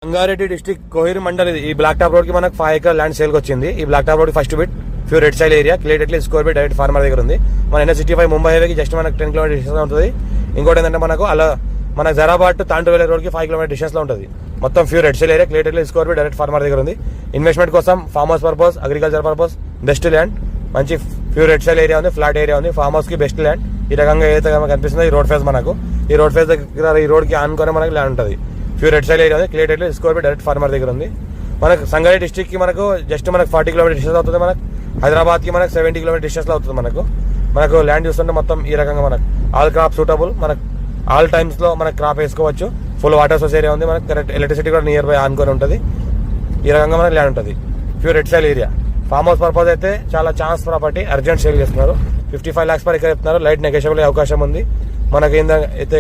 Rangareddy district Kohir mandal ఇది. ఈ black top road కి మనకు 5 ఎకర్ ల్యాండ్ సేల్ కి వచ్చింది. ఈ black top road first bit pure red soil area clear score bit direct farmer దగ్గర ఉంది. మన NH65 ముంబై హైవేకి జస్ట్ మనకు 10 కిలోమీటర్ డిస్టెన్స్ ఉంటుంది. ఇంకోటి ఏంటంటే మనకు అలా మన జరాబాద్ టు తాండూవేల రోడ్ కి 5 కిలోమీటర్ డిస్టెన్స్ లో ఉంటుంది. మొత్తం pure red soil area clear score bit direct farmer దగ్గర ఉంది. ఇన్వెస్ట్మెంట్ కోసం farm house purpose, agriculture purpose best land. మంచి ప్యూర్ రెడ్ సైల్ ఏరియా ఉంది, ఫ్లాట్ ఏరియా ఉంది, ఫార్మ్ హౌస్ కి బెస్ట్ ల్యాండ్. ఈ రకంగా ఏదైతే కనిపిస్తుందో ఈ రోడ్ ఫేస్ మనకు ఈ రోడ్ ఫేస్ దగ్గర ఈ రోడ్ కి ఆనుకొని మనకి ల్యాండ్ ఉంటుంది. ప్యూర్ రెడ్ సైల్ ఏరియా ఉంది, clear score bit direct farmer దగ్గర ఉంది. మనకు సంగారెడ్డి డిస్ట్రిక్ట్ కి మనకు జస్ట్ మనకు 40 కిలోమీటర్ డిస్టెన్స్ అవుతుంది. మనకు హైదరాబాద్ కి మనకు 70 కిలోమీటర్ డిస్టెన్స్ లో అవుతుంది. మనకు ల్యాండ్ చూస్తుంటే మొత్తం ఈ రకంగా మనకు ఆల్ క్రాప్ సూటబుల్. మనకు ఆల్ టైమ్స్ లో మనకు క్రాప్ వేసుకోవచ్చు. ఫుల్ వాటర్ సోర్స్ ఏరియా ఉంది. మనకు కరెక్ట్ ఎలక్ట్రిసిటీ కూడా నియర్ బై ఆనుకొని ఉంటుంది. ఈ రకంగా మనకు ల్యాండ్ ఉంటుంది. Pure red soil area. Form house purpose అయితే చాలా ఛాన్స్ ప్రాపర్టీ అర్జెంట్ సేల్ చేస్తున్నారు. 55 lakhs per ఎకర్ చెప్తున్నారు. లైట్ నెగోషియబుల్ అవకాశం ఉంది. మనకి ఏంటంటే